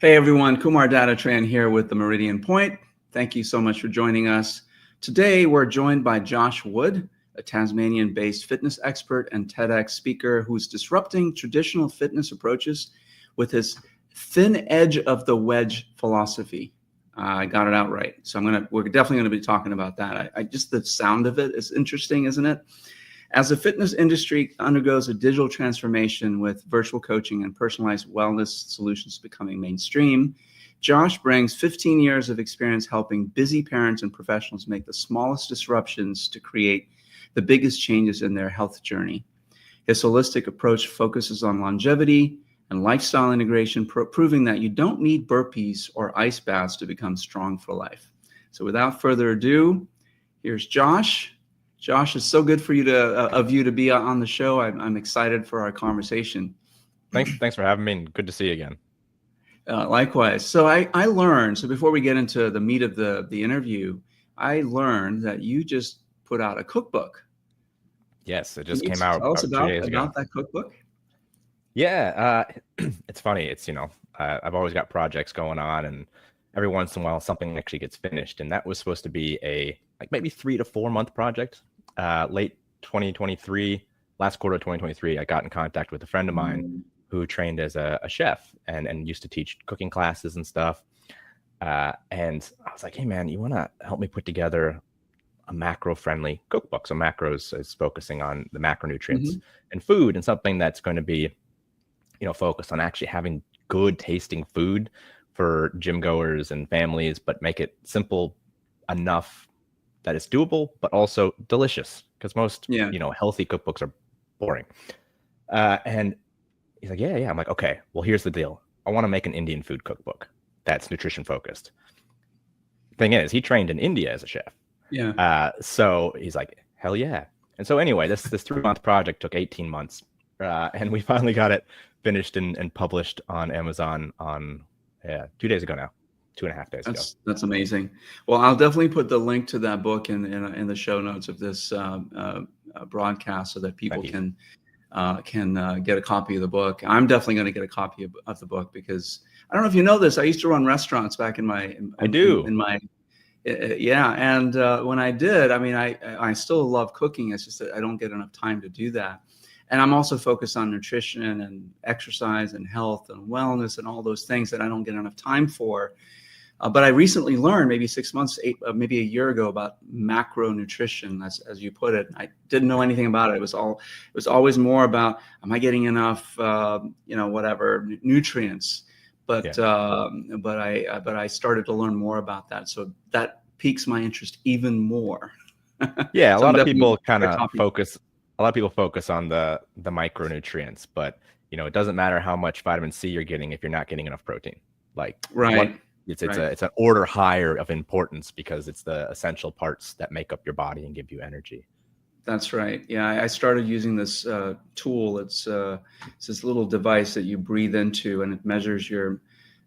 Hey everyone, Kumar Datatran here with the Meridian Point. Thank you so much for joining us. Today we're joined by Josh Wood, a Tasmanian-based fitness expert and TEDx speaker who's disrupting traditional fitness approaches with his thin edge of the wedge philosophy. I got it out right. So we're definitely gonna be talking about that. I just, the sound of it is interesting, isn't it? As the fitness industry undergoes a digital transformation with virtual coaching and personalized wellness solutions becoming mainstream, Josh brings 15 years of experience helping busy parents and professionals make the smallest disruptions to create the biggest changes in their health journey. His holistic approach focuses on longevity and lifestyle integration, proving that you don't need burpees or ice baths to become strong for life. So without further ado, here's Josh. Josh, it's so good for you to be on the show. I'm excited for our conversation. Thanks for having me, and good to see you again. Likewise. So I learned, so before we get into the meat of the interview, I learned that you just put out a cookbook. Yes, it just came out about 2 days ago. About that cookbook? Yeah, it's funny. It's, I've always got projects going on, and every once in a while something actually gets finished. And that was supposed to be a maybe 3 to 4 month project. Late 2023, last quarter of 2023, I got in contact with a friend of mine who trained as a chef and used to teach cooking classes and stuff. And I was like, hey man, you want to help me put together a macro-friendly cookbook? So macros is focusing on the macronutrients and food, and something that's going to be, focused on actually having good tasting food for gym goers and families, but make it simple enough that it's doable, but also delicious, because most, healthy cookbooks are boring. And he's like, yeah. I'm like, okay, well, here's the deal. I want to make an Indian food cookbook that's nutrition focused. Thing is, he trained in India as a chef. Yeah. So he's like, hell yeah. And so anyway, this 3 month project took 18 months. And we finally got it finished and published on Amazon on 2 days ago now. 2.5 days ago. That's amazing. Well, I'll definitely put the link to that book in the show notes of this broadcast, so that people can get a copy of the book. I'm definitely going to get a copy of the book, because I don't know if you know this. I used to run restaurants back in my. And when I did, I still love cooking. It's just that I don't get enough time to do that. And I'm also focused on nutrition and exercise and health and wellness and all those things that I don't get enough time for. But I recently learned, maybe 6 months, maybe a year ago, about macronutrition, as you put it. I didn't know anything about it. It was always more about, am I getting enough, nutrients? But I started to learn more about that, so that piques my interest even more. Yeah, a lot of people focus on the micronutrients, but it doesn't matter how much vitamin C you're getting if you're not getting enough protein. It's an order higher of importance, because it's the essential parts that make up your body and give you energy. That's right. Yeah, I started using this tool. It's this little device that you breathe into, and it measures your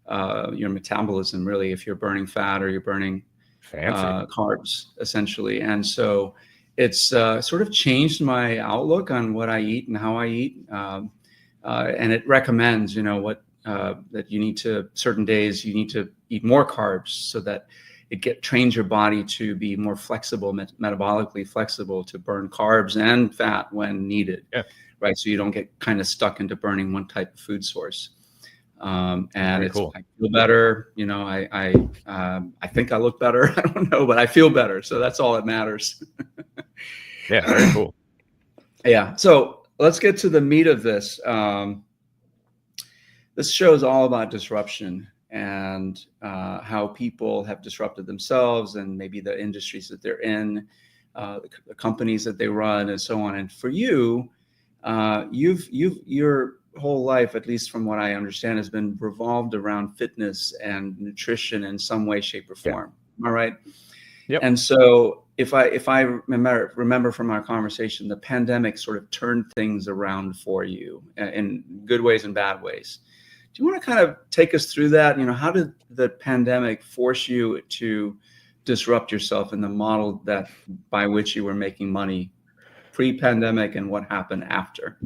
metabolism, really, if you're burning fat or you're burning carbs, essentially. And so it's sort of changed my outlook on what I eat and how I eat. And it recommends, that you need to, certain days you need to eat more carbs, so that it trains your body to be more flexible, metabolically flexible, to burn carbs and fat when needed. Yeah. Right. So you don't get kind of stuck into burning one type of food source. And cool. I feel better. I think I look better. I don't know, but I feel better. So that's all that matters. Yeah. Very cool. Yeah. So let's get to the meat of this. This show is all about disruption, and how people have disrupted themselves, and maybe the industries that they're in, the companies that they run, and so on. And for you, your whole life, at least from what I understand, has been revolved around fitness and nutrition in some way, shape, or form. Yeah. Am I right? Yep. And so if I remember from our conversation, the pandemic sort of turned things around for you in good ways and bad ways. Do you want to kind of take us through that? How did the pandemic force you to disrupt yourself in the model by which you were making money pre-pandemic, and what happened after?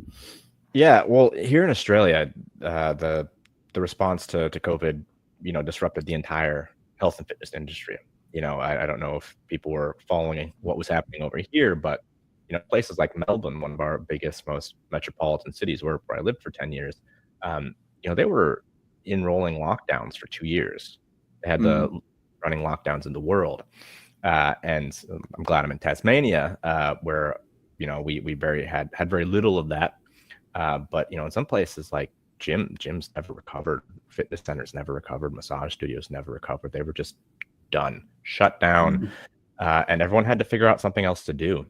Yeah, well, here in Australia, the response to COVID disrupted the entire health and fitness industry. I don't know if people were following what was happening over here, but places like Melbourne, one of our biggest, most metropolitan cities, where I lived for 10 years, they were enrolling lockdowns for 2 years. They had the running lockdowns in the world. And I'm glad I'm in Tasmania, where, we had very little of that. But, in some places like gyms never recovered, fitness centers never recovered, massage studios never recovered. They were just done, shut down, and everyone had to figure out something else to do.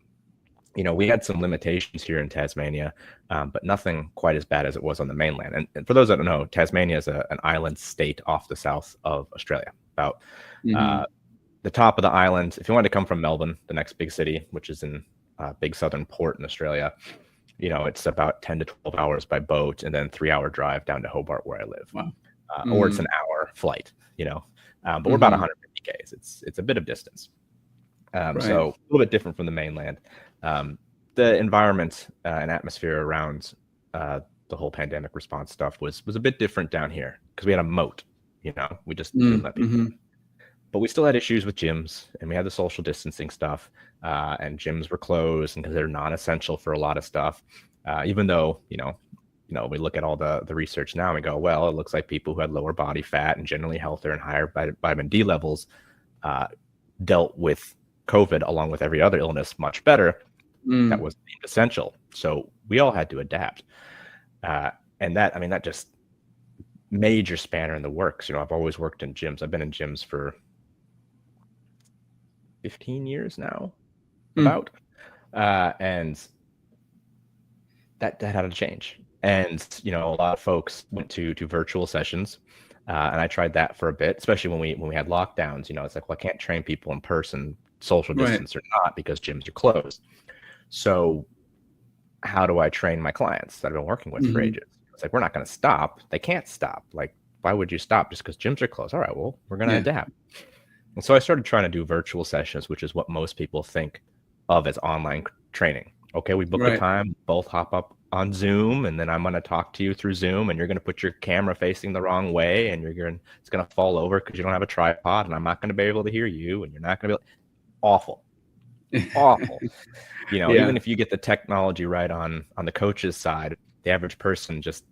We had some limitations here in Tasmania, but nothing quite as bad as it was on the mainland. And for those that don't know, Tasmania is an island state off the south of Australia, about the top of the island. If you wanted to come from Melbourne, the next big city, which is in big southern port in Australia, it's about 10 to 12 hours by boat, and then 3-hour drive down to Hobart, where I live. Wow. Or it's an hour flight, but we're about 150 Ks. It's a bit of distance. Right. So a little bit different from the mainland. The environment and atmosphere around the whole pandemic response stuff was a bit different down here, because we had a moat. We just didn't let people in. But we still had issues with gyms, and we had the social distancing stuff, and gyms were closed and considered non-essential for a lot of stuff. Even though we look at all the research now and we go, well, it looks like people who had lower body fat and generally healthier and higher vitamin D levels dealt with COVID along with every other illness much better. That was essential. So we all had to adapt. And that just major spanner in the works. I've always worked in gyms. I've been in gyms for 15 years now, about. And that had to change. And, a lot of folks went to virtual sessions. And I tried that for a bit, especially when we had lockdowns. It's like, well, I can't train people in person, social distance or not, because gyms are closed. So how do I train my clients that I've been working with for ages? It's like, we're not going to stop. They can't stop. Like, why would you stop just because gyms are closed? All right, well, we're going to adapt. And so I started trying to do virtual sessions, which is what most people think of as online training. Okay, we book a time, both hop up on Zoom, and then I'm going to talk to you through Zoom, and you're going to put your camera facing the wrong way, and it's going to fall over because you don't have a tripod, and I'm not going to be able to hear you, and you're not going to be awful. Even if you get the technology right on the coach's side, the average person just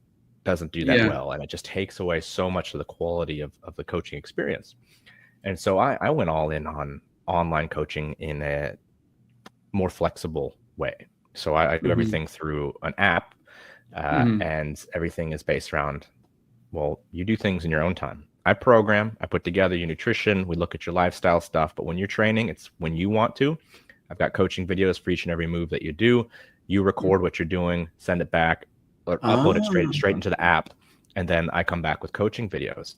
doesn't do that well, and it just takes away so much of the quality of the coaching experience. And so I went all in on online coaching in a more flexible way. So I do everything through an app, and everything is based around, well, you do things in your own time. I program, I put together your nutrition, we look at your lifestyle stuff, but when you're training, it's when you want to. I've got coaching videos for each and every move that you do. You record what you're doing, send it back, or upload it straight into the app, and then I come back with coaching videos.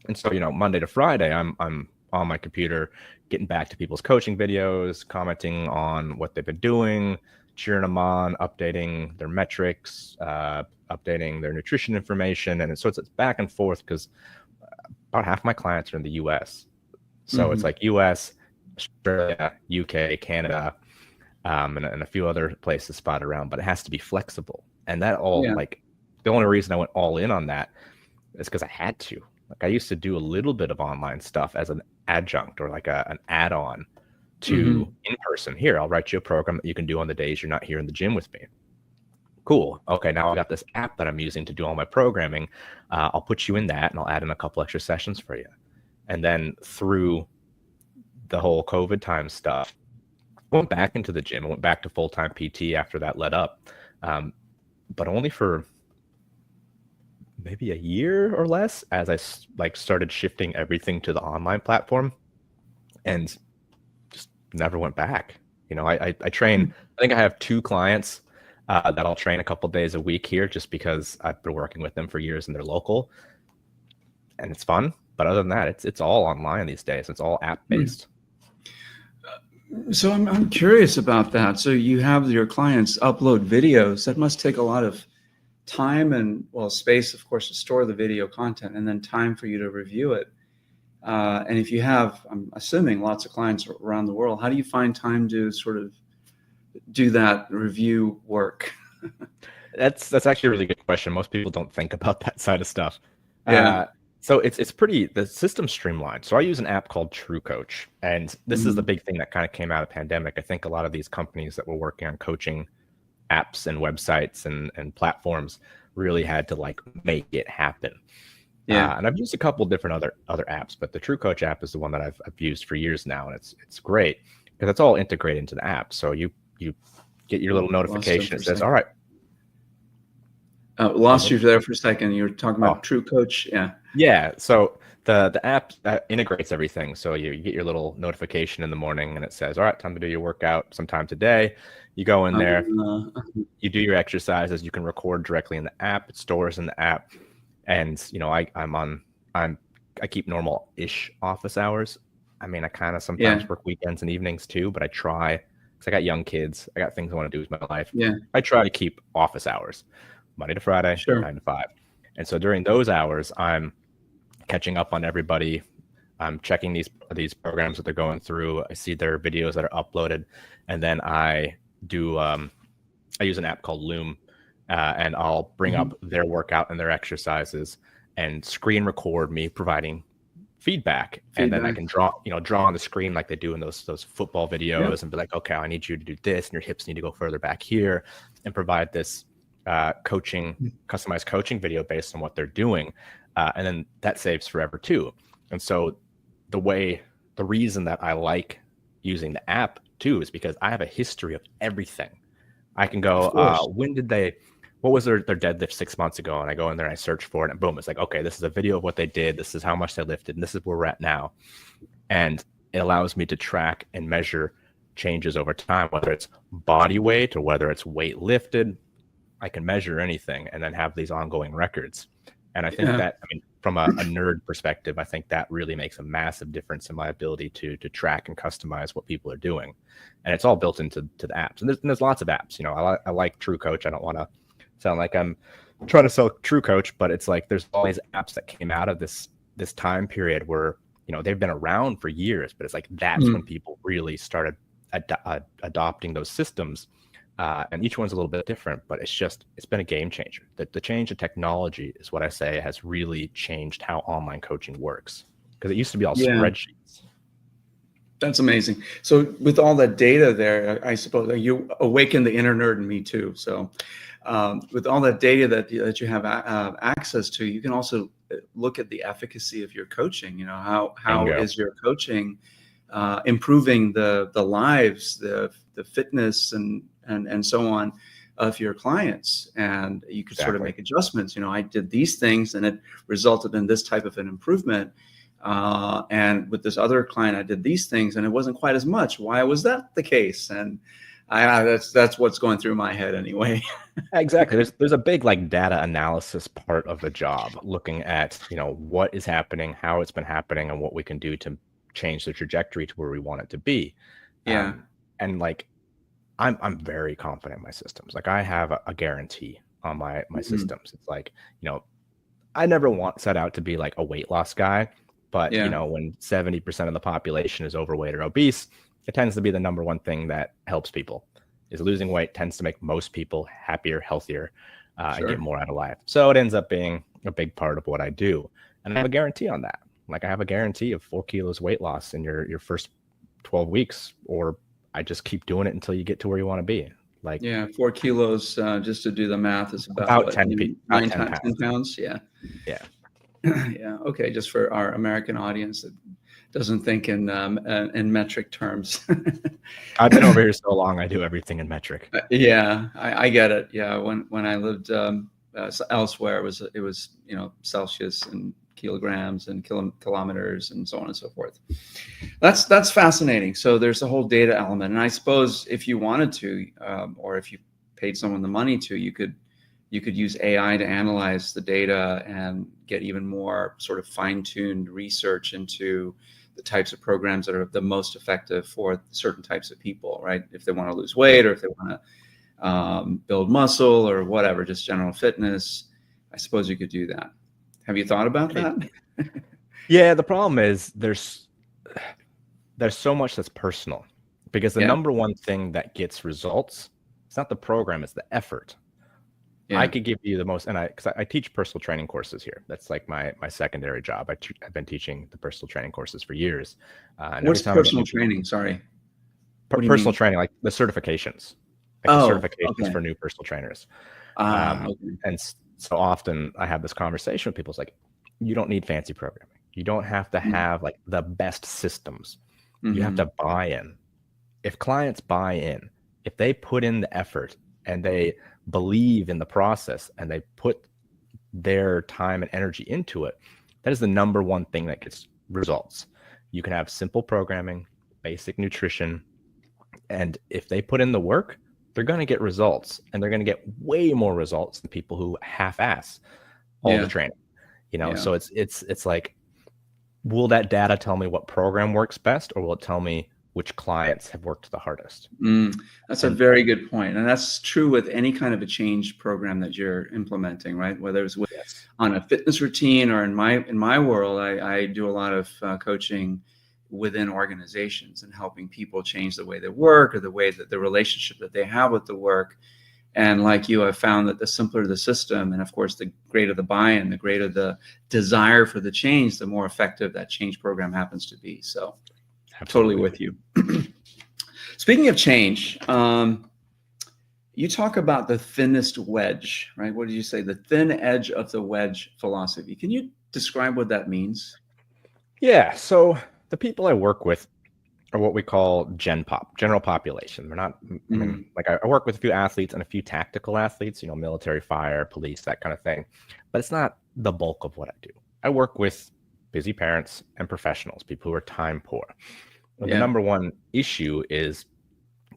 And so, Monday to Friday, I'm on my computer getting back to people's coaching videos, commenting on what they've been doing, cheering them on, updating their metrics, updating their nutrition information. And so it's back and forth, because about half my clients are in the US. So it's like US, Australia, UK, Canada, and a few other places spotted around, but it has to be flexible. And that the only reason I went all in on that is because I had to. Like, I used to do a little bit of online stuff as an adjunct or like an add-on to in-person. Here, I'll write you a program that you can do on the days you're not here in the gym with me. Cool. Okay, now I've got this app that I'm using to do all my programming. I'll put you in that, and I'll add in a couple extra sessions for you. And then through the whole COVID time stuff, I went back into the gym. I went back to full-time PT after that let up, but only for maybe a year or less, as I started shifting everything to the online platform, and just never went back. I train. I think I have 2 clients that I'll train a couple days a week here, just because I've been working with them for years and they're local, and it's fun. But other than that, it's all online these days. It's all app based. So I'm curious about that. So you have your clients upload videos. That must take a lot of time and, well, space, of course, to store the video content, and then time for you to review it. And if you have, I'm assuming, lots of clients around the world, how do you find time to sort of do that review work? That's actually a really good question. Most people don't think about that side of stuff. So it's the system's streamlined. So I use an app called True Coach, and this is the big thing that kind of came out of pandemic. I think a lot of these companies that were working on coaching apps and websites and platforms really had to like make it happen. Yeah. And I've used a couple different other apps, but the True Coach app is the one that I've used for years now, and it's great because it's all integrated into the app. So you get your little notification that says, "All right." Lost you there for a second. You were talking about Oh. True Coach. Yeah. Yeah. So the app integrates everything. So you get your little notification in the morning, and it says, "All right, time to do your workout sometime today." You go in there, you do your exercises. You can record directly in the app. It stores in the app. And I keep normal-ish office hours. I mean, I kind of sometimes work weekends and evenings too, but I try because I got young kids. I got things I want to do with my life. Yeah. I try to keep office hours, Monday to Friday, 9 to 5. And so during those hours, I'm catching up on everybody. I'm checking these programs that they're going through. I see their videos that are uploaded, and then I use an app called Loom. And I'll bring up their workout and their exercises and screen record me providing feedback. And then I can draw on the screen like they do in those football videos and be like, okay, I need you to do this and your hips need to go further back here, and provide this customized coaching video based on what they're doing. And then that saves forever too. And so the reason that I like using the app too is because I have a history of everything. I can go, what was their deadlift 6 months ago? And I go in there and I search for it, and boom, it's like, okay, this is a video of what they did. This is how much they lifted, and this is where we're at now. And it allows me to track and measure changes over time, whether it's body weight or whether it's weight lifted. I can measure anything and then have these ongoing records. And I think that, from a nerd perspective, I think that really makes a massive difference in my ability to track and customize what people are doing. And it's all built into the apps. And there's lots of apps. I like True Coach. I don't want to sound like I'm trying to sell True Coach, but it's like there's all these apps that came out of this time period where they've been around for years, but it's like that's when people really started adopting those systems, and each one's a little bit different, but it's been a game changer. The change of technology is what I say has really changed how online coaching works, because it used to be all spreadsheets. That's amazing. So with all that data there, I suppose you awakened the inner nerd in me too. So with all that data that you have access to, you can also look at the efficacy of your coaching. How is your coaching improving the lives, the fitness and so on of your clients, and you could sort of make adjustments. I did these things and it resulted in this type of an improvement. And with this other client, I did these things and it wasn't quite as much. Why was that the case? And that's what's going through my head anyway. Exactly. There's a big data analysis part of the job, looking at what is happening, how it's been happening, and what we can do to change the trajectory to where we want it to be. And I'm very confident in my systems. I have a guarantee on my systems. It's like, I never set out to be like a weight loss guy, but when 70% of the population is overweight or obese, it tends to be the number one thing that helps people. Is losing weight tends to make most people happier, healthier, and get more out of life. So it ends up being a big part of what I do. And I have a guarantee on that. I have a guarantee of 4 kilos weight loss in your first 12 weeks, or I just keep doing it until you get to where you want to be. 4 kilos, just to do the math, is about 10 pounds. Yeah. Yeah. Okay. Just for our American audience that doesn't think in metric terms. I've been over here so long, I do everything in metric. I get it. Yeah. When I lived elsewhere, it was Celsius and kilograms and kilometers and so on and so forth. That's fascinating. So there's a whole data element, and I suppose if you wanted to, or if you paid someone the money to, you could use AI to analyze the data and get even more sort of fine-tuned research into the types of programs that are the most effective for certain types of people, right? If they want to lose weight, or if they want to build muscle, or whatever, just general fitness, I suppose you could do that. Have you thought about that? Yeah, the problem is there's so much that's personal, because the number one thing that gets results, it's not the program, it's the effort. I could give you the most, and because I teach personal training courses here. That's like my secondary job. I've been teaching the personal training courses for years. And What's every time personal training? Sorry. What do you personal mean? training, like the certifications, Oh, certifications okay. for new personal trainers. Okay. And so often I have this conversation with people. It's like, you don't need fancy programming. You don't have to have like the best systems. You have to buy in. If clients buy in, if they put in the effort and they believe in the process and they put their time and energy into it, that is the number one thing that gets results. You can have simple programming, basic nutrition, and if they put in the work, they're going to get results, and they're going to get way more results than people who half-ass all the training. So it's like, will that data tell me what program works best, or will it tell me which clients have worked the hardest? That's a very good point. And that's true with any kind of a change program that you're implementing, right? Whether it's on a fitness routine, or in my world, I do a lot of coaching within organizations and helping people change the way they work, or the way that the relationship that they have with the work. And like you, I've found that the simpler the system, and of course, the greater the buy-in, the greater the desire for the change, the more effective that change program happens to be. So Absolutely. Totally with you. Speaking of change, you talk about the thinnest wedge, right? What did you say? The thin edge of the wedge philosophy. Can you describe what that means? Yeah. So the people I work with are what we call general population. They're not, I mean, like I work with a few athletes and a few tactical athletes, military, fire, police, that kind of thing. But it's not the bulk of what I do. I work with busy parents and professionals, people who are time poor. And the number one issue is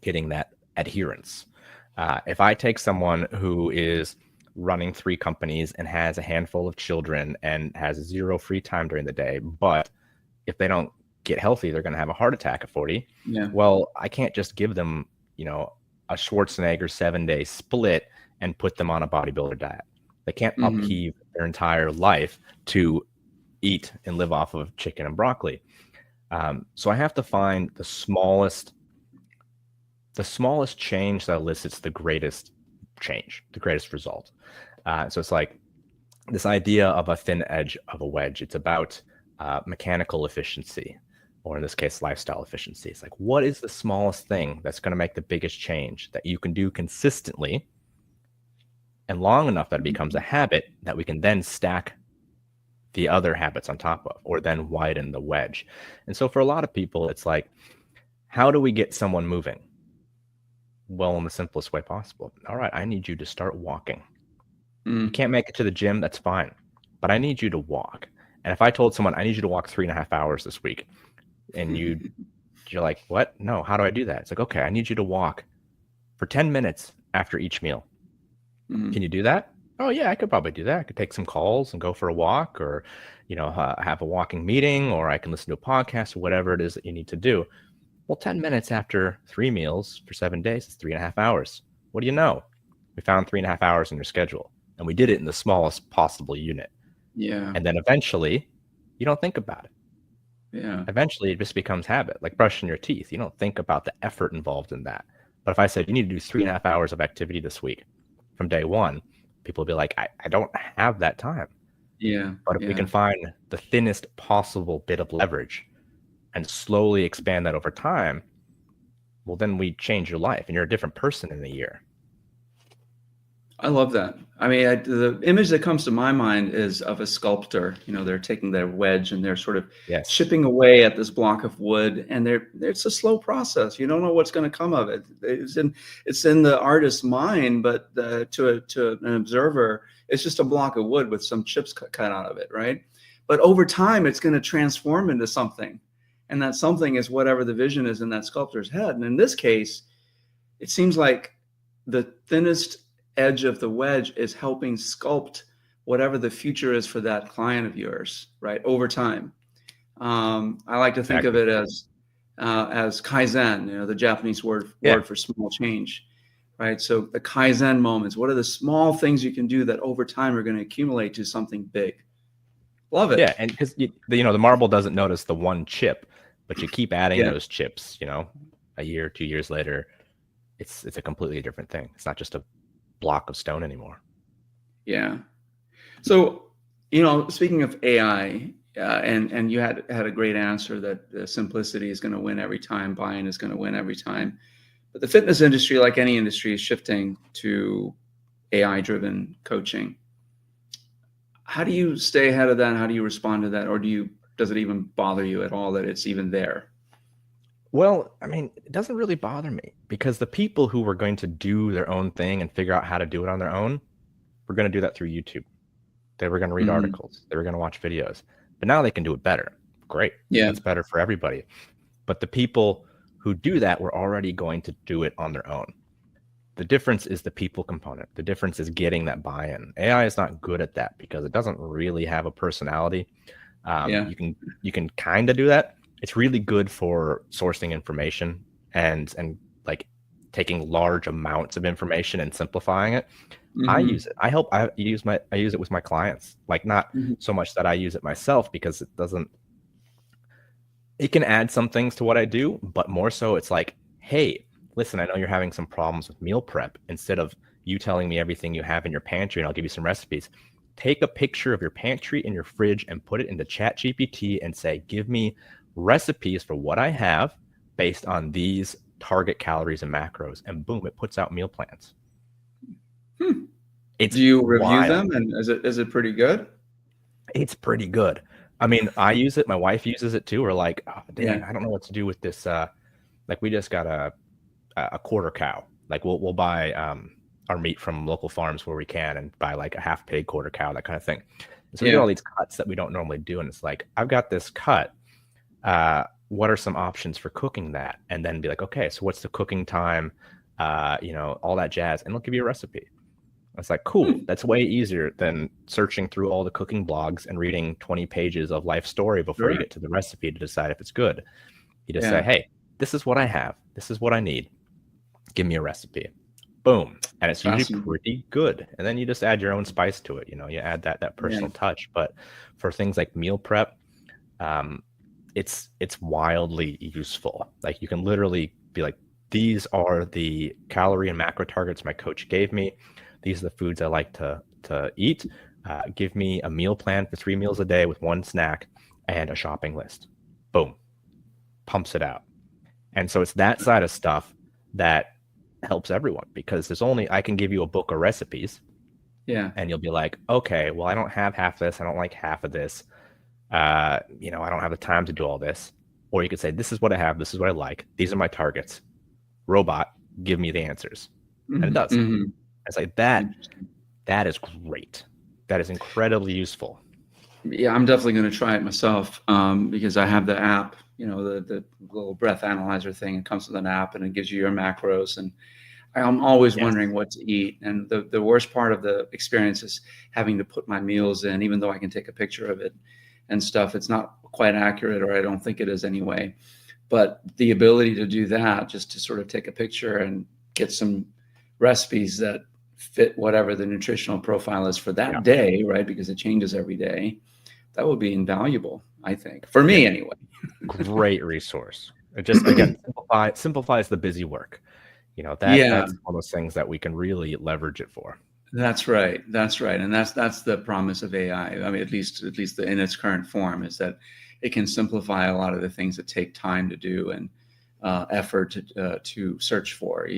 getting that adherence. If I take someone who is running 3 companies and has a handful of children and has 0 free time during the day, but if they don't get healthy, they're going to have a heart attack at 40. Well, I can't just give them, a Schwarzenegger 7-day split and put them on a bodybuilder diet. They can't upheave their entire life to eat and live off of chicken and broccoli. So I have to find the smallest change that elicits the greatest change, the greatest result. So it's like this idea of a thin edge of a wedge. It's about mechanical efficiency, or in this case, lifestyle efficiency. It's like, what is the smallest thing that's going to make the biggest change that you can do consistently and long enough that it becomes a habit that we can then stack the other habits on top of, or then widen the wedge. And so for a lot of people, it's like, how do we get someone moving? Well, in the simplest way possible. All right, I need you to start walking. You can't make it to the gym, that's fine. But I need you to walk. And if I told someone, I need you to walk 3.5 hours this week, and you're like, what? No, how do I do that? It's like, okay, I need you to walk for 10 minutes after each meal. Can you do that? Oh yeah, I could probably do that. I could take some calls and go for a walk, or, have a walking meeting, or I can listen to a podcast, or whatever it is that you need to do. Well, 10 minutes after 3 meals for 7 days is 3.5 hours. What do you know? We found 3.5 hours in your schedule, and we did it in the smallest possible unit. And then eventually you don't think about it. Eventually it just becomes habit, like brushing your teeth. You don't think about the effort involved in that. But if I said, you need to do 3.5 hours of activity this week from day one, people will be like, I don't have that time. But if we can find the thinnest possible bit of leverage and slowly expand that over time, well, then we change your life and you're a different person in a year. I love that. I mean, the image that comes to my mind is of a sculptor. They're taking their wedge and they're sort of chipping away at this block of wood, and it's a slow process. You don't know what's going to come of it. It's in the artist's mind, but to an observer, it's just a block of wood with some chips cut out of it, right? But over time, it's going to transform into something, and that something is whatever the vision is in that sculptor's head. And in this case, it seems like the thinnest edge of the wedge is helping sculpt whatever the future is for that client of yours, right? Over time. I like to think of it as Kaizen, the Japanese word for small change, right? So the Kaizen moments, what are the small things you can do that over time are going to accumulate to something big? Love it. Yeah, and because the marble doesn't notice the one chip, but you keep adding those chips, a year, 2 years later, it's a completely different thing. It's not just a block of stone anymore. Yeah. So, you know, speaking of AI, and you had a great answer that simplicity is going to win every time, buy-in is going to win every time. But the fitness industry, like any industry, is shifting to AI-driven coaching. How do you stay ahead of that? How do you respond to that? Or does it even bother you at all that it's even there? Well, I mean, it doesn't really bother me because the people who were going to do their own thing and figure out how to do it on their own were going to do that through YouTube. They were going to read Mhm. articles. They were going to watch videos. But now they can do it better. Great. Yeah. That's better for everybody. But the people who do that were already going to do it on their own. The difference is the people component. The difference is getting that buy-in. AI is not good at that because it doesn't really have a personality. Yeah. You can kind of do that. It's really good for sourcing information and like taking large amounts of information and simplifying it. I Hmm. use it. I use it with my clients. Like not Hmm. so much that I use it myself because it can add some things to what I do, but more so it's like, hey, listen, I know you're having some problems with meal prep. Instead of you telling me everything you have in your pantry and I'll give you some recipes, take a picture of your pantry and your fridge and put it into Chat GPT and say, give me recipes for what I have based on these target calories and macros. And boom, it puts out meal plans. Hmm. It's Do you review wild. them, and is it pretty good? It's pretty good. I mean, I use it. My wife uses it too. We're like, oh, dang, Yeah. I don't know what to do with this. Like we just got a quarter cow. Like we'll buy our meat from local farms where we can and buy like a half pig, quarter cow, that kind of thing. And so we get all Yeah. these cuts that we don't normally do. And it's like, I've got this cut. What are some options for cooking that? And then be like, okay, so what's the cooking time? All that jazz. And they'll give you a recipe. It's like, cool. Hmm. That's way easier than searching through all the cooking blogs and reading 20 pages of life story before you Sure. get to the recipe to decide if it's good. You just say, Yeah. hey, this is what I have. This is what I need. Give me a recipe. Boom. And it's usually Fascinating. pretty good. And then you just add your own spice to it. You add that Yeah. personal touch. But for things like meal prep, um, it's wildly useful. Like you can literally be like, these are the calorie and macro targets my coach gave me. These are the foods I like to eat. Give me a meal plan for 3 meals a day with one snack and a shopping list. Boom. Pumps it out. And so it's that side of stuff that helps everyone because I can give you a book of recipes Yeah. and you'll be like, okay, well, I don't have half this. I don't like half of this. I don't have the time to do all this. Or you could say, this is what I have. This is what I like. These are my targets. Robot, give me the answers. And it Hmm. does. Hmm. It's like that. Interesting. That is great. That is incredibly useful. Yeah, I'm definitely going to try it myself, because I have the app, the little breath analyzer thing. It comes with an app and it gives you your macros. And I'm always Yes. wondering what to eat. And the worst part of the experience is having to put my meals in, even though I can take a picture of it and stuff. It's not quite accurate, or I don't think it is anyway. But the ability to do that, just to sort of take a picture and get some recipes that fit whatever the nutritional profile is for Yeah. that day, right? Because it changes every day. That would be invaluable, I think, for Yeah. me anyway. Great resource. It just again simplifies the busy work. Yeah, That's one of those things that we can really leverage it for. that's right. That's right. And that's the promise of AI. I mean, at least in its current form, is that it can simplify a lot of the things that take time to do and effort to search for,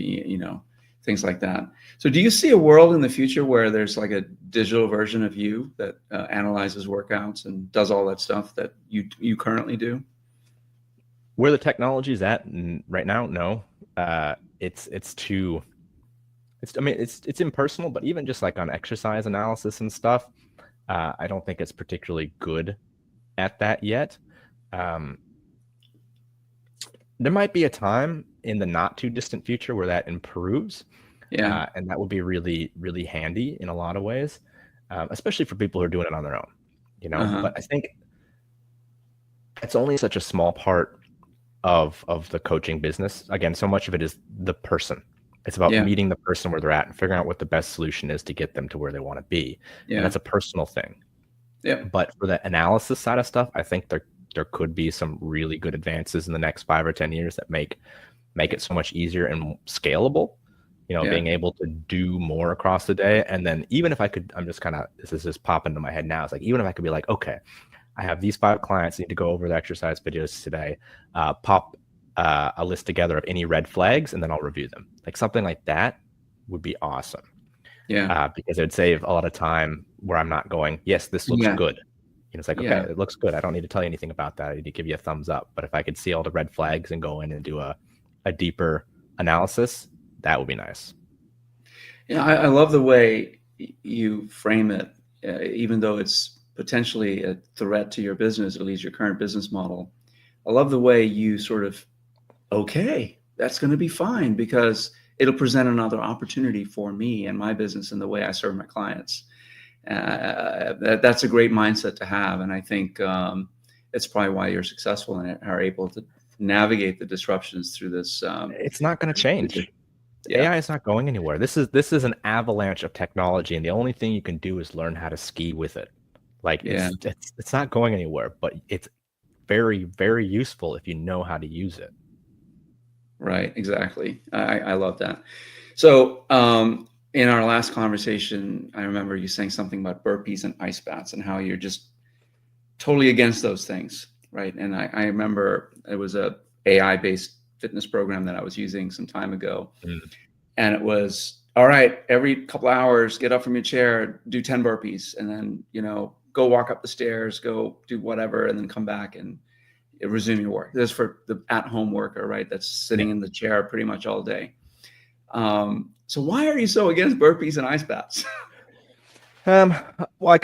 things like that. So do you see a world in the future where there's like a digital version of you that analyzes workouts and does all that stuff that you currently do? Where the technology is at right now, no. It's too it's I mean it's impersonal, but even just like on exercise analysis and stuff, I don't think it's particularly good at that yet. Um, there might be a time in the not too distant future where that improves, Yeah. and that would be really, really handy in a lot of ways, especially for people who are doing it on their own, Uh-huh. But I think it's only such a small part of the coaching business. Again, so much of it is the person. It's about Yeah. meeting the person where they're at and figuring out what the best solution is to get them to where they want to be. And Yeah. that's a personal thing. Yeah. But for the analysis side of stuff, I think there could be some really good advances in the next 5 or 10 years that make it so much easier and scalable. being able to do more across the day. And then even if I could, this is just popping into my head now. It's like, even if I could be like, okay, I have these 5 clients, need to go over the exercise videos today, pop a list together of any red flags, and then I'll review them. Like something like that would be awesome. Yeah. Because it would save a lot of time where I'm not going, yes, this looks good. It's like, okay, it looks good. I don't need to tell you anything about that. I need to give you a thumbs up. But if I could see all the red flags and go in and do a deeper analysis, that would be nice. Yeah, I love the way you frame it, even though it's potentially a threat to your business, at least your current business model. I love the way you sort of, okay, that's going to be fine because it'll present another opportunity for me and my business and the way I serve my clients. That's a great mindset to have. And I think it's probably why you're successful and are able to navigate the disruptions through this. It's not going to change. AI is not going anywhere. This is an avalanche of technology, and the only thing you can do is learn how to ski with it. Like it's not going anywhere, but it's very, very useful if you know how to use it. Right, exactly. I love that. So in our last conversation, I remember you saying something about burpees and ice baths and how you're just totally against those things, right? And I remember it was a AI-based fitness program that I was using some time ago. And it was, all right, every couple of hours, get up from your chair, do 10 burpees, and then, go walk up the stairs, go do whatever, and then come back and resume your work. This is for the at-home worker, right? That's sitting in the chair pretty much all day. So why are you so against burpees and ice baths? Well, I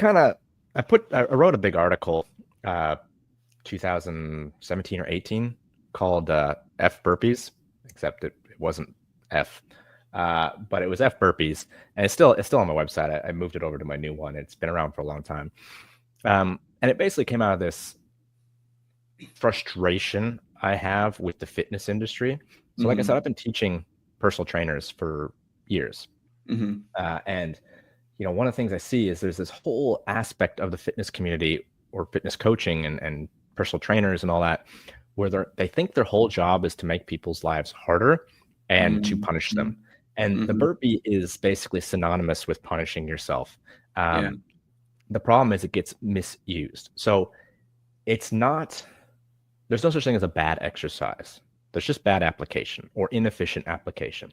wrote a big article, 2017 or 18, called F burpees, except it wasn't F, but it was F burpees, and it's still on my website. I moved it over to my new one. It's been around for a long time, and it basically came out of this frustration I have with the fitness industry. So, like I said, I've been teaching personal trainers for years, and one of the things I see is there's this whole aspect of the fitness community or fitness coaching and personal trainers and all that, where they think their whole job is to make people's lives harder and to punish them. And the burpee is basically synonymous with punishing yourself. The problem is it gets misused. So there's no such thing as a bad exercise. There's just bad application or inefficient application.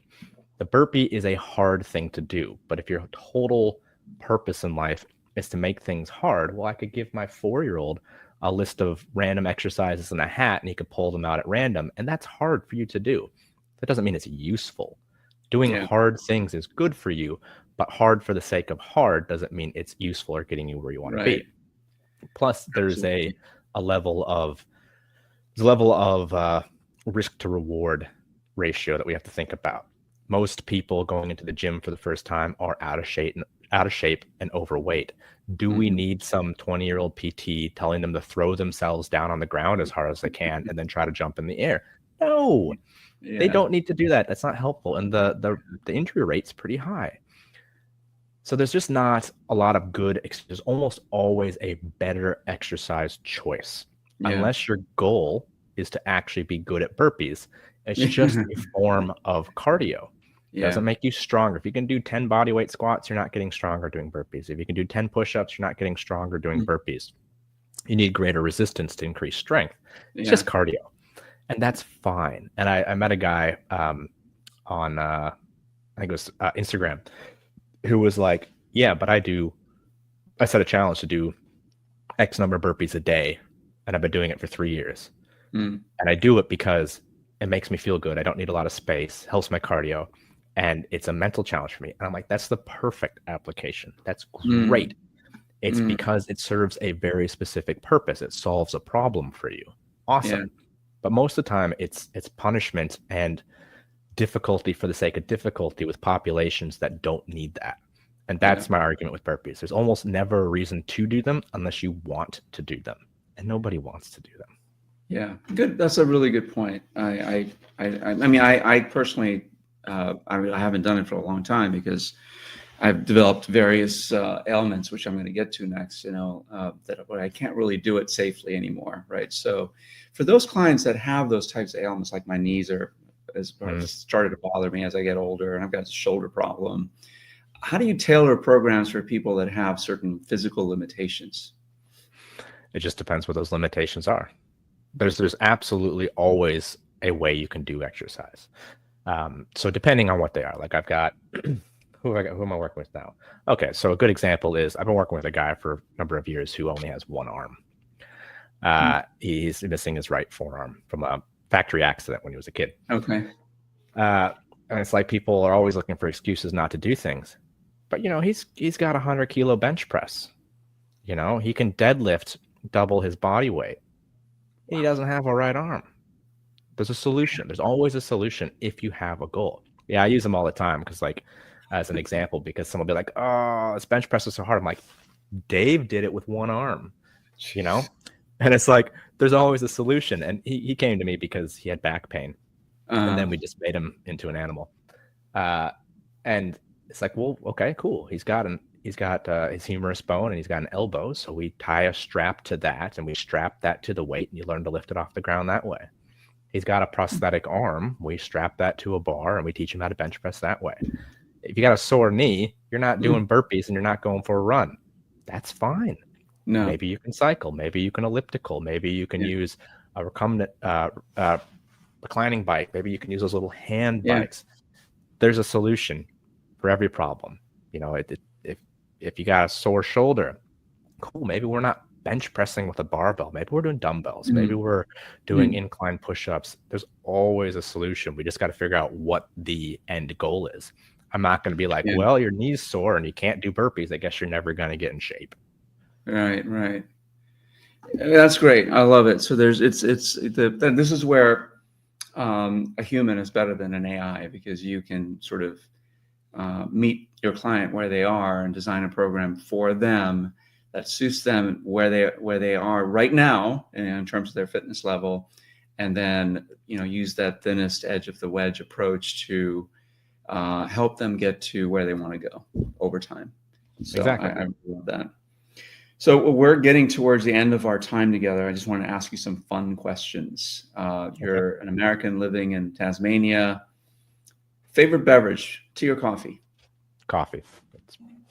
The burpee is a hard thing to do, but if your total purpose in life is to make things hard, well, I could give my 4-year-old a list of random exercises in a hat and he could pull them out at random. And that's hard for you to do. That doesn't mean it's useful. Doing hard things is good for you, but hard for the sake of hard doesn't mean it's useful or getting you where you want to be. Plus, there's a level of risk to reward ratio that we have to think about. Most people going into the gym for the first time are out of shape and overweight. Do we need some 20-year-old PT telling them to throw themselves down on the ground as hard as they can and then try to jump in the air? No, they don't need to do that. That's not helpful. And the injury rate's pretty high. So there's just not a lot of there's almost always a better exercise choice. Unless your goal is to actually be good at burpees. It's just a form of cardio. It doesn't make you stronger. If you can do 10 bodyweight squats, you're not getting stronger doing burpees. If you can do 10 push-ups, you're not getting stronger doing burpees. You need greater resistance to increase strength. It's just cardio. And that's fine. And I met a guy on, I think it was Instagram, who was like, but I set a challenge to do X number of burpees a day. And I've been doing it for 3 years. And I do it because it makes me feel good. I don't need a lot of space, helps my cardio. And it's a mental challenge for me. And I'm like, that's the perfect application. That's great. It's because it serves a very specific purpose. It solves a problem for you. Awesome. But most of the time it's punishment and difficulty for the sake of difficulty with populations that don't need that. And that's my argument with burpees. There's almost never a reason to do them unless you want to do them. And nobody wants to do them. Yeah, good. That's a really good point. I mean, I personally, I haven't done it for a long time because I've developed various ailments, which I'm going to get to next, that I can't really do it safely anymore, right? So for those clients that have those types of ailments, like my knees are has started to bother me as I get older, and I've got a shoulder problem. How do you tailor programs for people that have certain physical limitations? It just depends what those limitations are. There's absolutely always a way you can do exercise. So depending on what they are, like I've got, who am I working with now? Okay, so a good example is I've been working with a guy for a number of years who only has one arm. He's missing his right forearm from a factory accident when he was a kid. Okay. And it's like people are always looking for excuses not to do things. But, he's got a 100-kilo bench press. He can deadlift double his body weight. He doesn't have a right arm. There's a solution. There's always a solution if you have a goal. Yeah, I use them all the time because, like, as an example, because someone will be like, oh, this bench press is so hard. I'm like, Dave did it with one arm, And it's like, there's always a solution. And he came to me because he had back pain. And then we just made him into an animal. And it's like, well, okay, cool. He's got his humerus bone and he's got an elbow. So we tie a strap to that and we strap that to the weight and you learn to lift it off the ground that way. He's got a prosthetic arm. We strap that to a bar and we teach him how to bench press that way. If you got a sore knee, you're not doing burpees and you're not going for a run. That's fine. No. Maybe you can cycle. Maybe you can elliptical. Maybe you can use a recumbent reclining bike. Maybe you can use those little hand bikes. There's a solution for every problem. If you got a sore shoulder, cool. Maybe we're not bench pressing with a barbell. Maybe we're doing dumbbells. Maybe we're doing incline push-ups. There's always a solution. We just got to figure out what the end goal is. I'm not going to be like, well, your knee's sore and you can't do burpees. I guess you're never going to get in shape. Right. That's great. I love it. So this is where a human is better than an AI, because you can sort of meet your client where they are and design a program for them that suits them where they are right now in terms of their fitness level, and then use that thinnest edge of the wedge approach to help them get to where they want to go over time. So exactly. I love that. So we're getting towards the end of our time together. I just want to ask you some fun questions. You're an American living in Tasmania. Favorite beverage, tea or coffee? Coffee.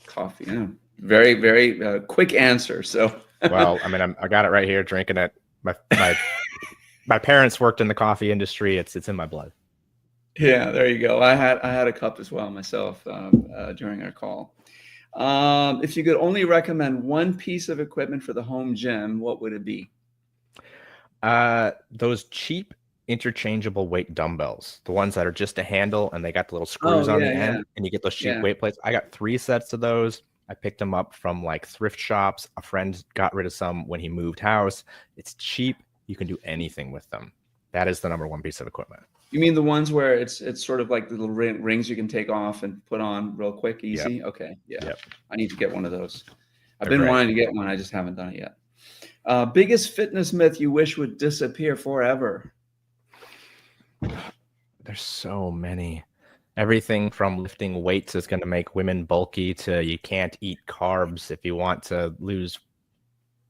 Coffee. Yeah. Very, very quick answer. So, well, I mean, I got it right here, drinking it. My parents worked in the coffee industry. It's in my blood. Yeah, there you go. I had a cup as well myself during our call. If you could only recommend one piece of equipment for the home gym, what would it be? Those cheap interchangeable weight dumbbells, the ones that are just a handle and they got the little screws on the end, and you get those cheap weight plates. I got 3 sets of those. I picked them up from like thrift shops. A friend got rid of some when he moved house. It's cheap. You can do anything with them. That is the number one piece of equipment. You mean the ones where it's sort of like the little rings you can take off and put on real quick, easy? Yep. Okay, yeah. Yep. I need to get one of those. I've been wanting to get one. I just haven't done it yet. Biggest fitness myth you wish would disappear forever? There's so many. Everything from lifting weights is going to make women bulky to you can't eat carbs if you want to lose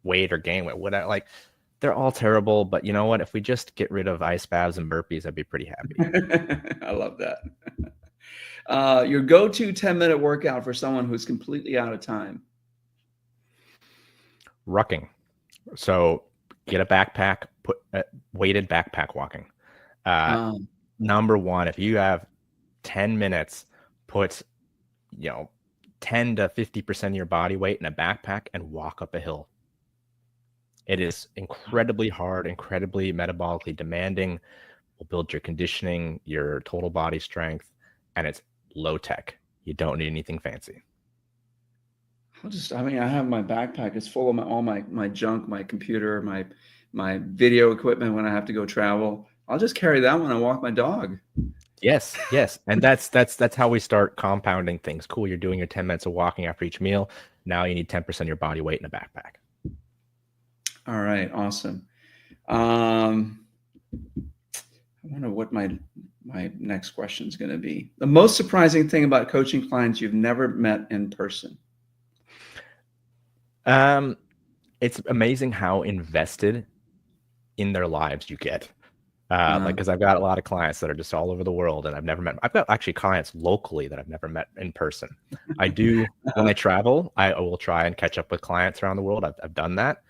weight or gain weight. Whatever. Like, they're all terrible, but you know what? If we just get rid of ice baths and burpees, I'd be pretty happy. I love that. Your go-to 10-minute workout for someone who's completely out of time? Rucking. So get a backpack, put weighted backpack walking. Number one, if you have 10 minutes, put 10 to 50% of your body weight in a backpack and walk up a hill. It is incredibly hard, incredibly metabolically demanding. Will build your conditioning, your total body strength, and it's low tech. You don't need anything fancy. I have my backpack. It's full of all my junk, my computer, my video equipment when I have to go travel. I'll just carry that when I walk my dog. Yes. And that's how we start compounding things. Cool. You're doing your 10 minutes of walking after each meal. Now you need 10% of your body weight in a backpack. All right. Awesome. I wonder what my next question is going to be. The most surprising thing about coaching clients you've never met in person? It's amazing how invested in their lives you get. Like, because I've got a lot of clients that are just all over the world, and I've never met. I've got actually clients locally that I've never met in person. I do when I travel. I will try and catch up with clients around the world. I've done that.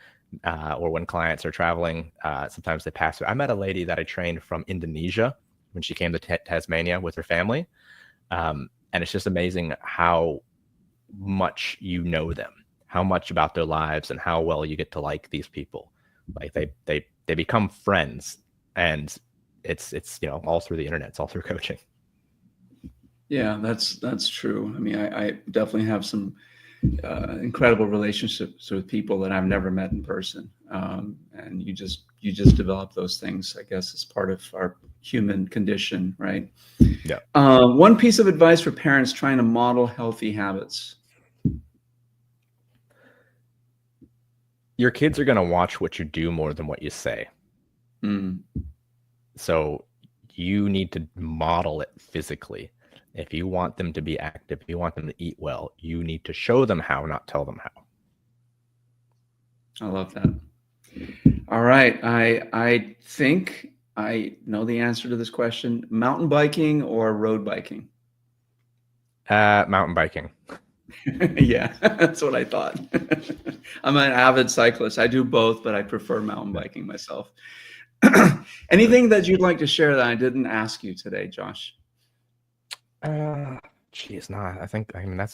Or when clients are traveling, sometimes they pass through. I met a lady that I trained from Indonesia when she came to Tasmania with her family, and it's just amazing how much you know them, how much about their lives, and how well you get to like these people. Like they become friends, and it's all through the internet. It's all through coaching. Yeah, that's true. I mean, I definitely have some incredible relationships with people that I've never met in person, and you just develop those things, I guess, as part of our human condition, right? Yeah. One piece of advice for parents trying to model healthy habits. Your kids are going to watch what you do more than what you say. So you need to model it physically. If you want them to be active, if you want them to eat well, you need to show them how, not tell them how. I love that. All right. I think I know the answer to this question. Mountain biking or road biking? Mountain biking. Yeah, that's what I thought. I'm an avid cyclist. I do both, but I prefer mountain biking myself. Anything that you'd like to share that I didn't ask you today, Josh? Geez, no, I mean,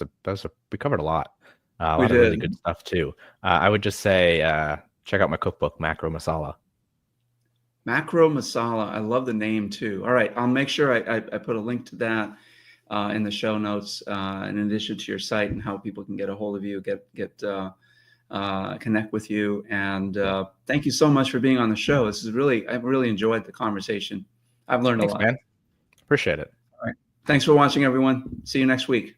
we covered a lot. A We lot of really did. good stuff too. I would just say, check out my cookbook, Macro Masala. Macro Masala. I love the name too. All right. I'll make sure I put a link to that in the show notes, in addition to your site and how people can get a hold of you, connect with you. And thank you so much for being on the show. I've really enjoyed the conversation. I've learned a lot. Thanks, man. Appreciate it. All right. Thanks for watching, everyone. See you next week.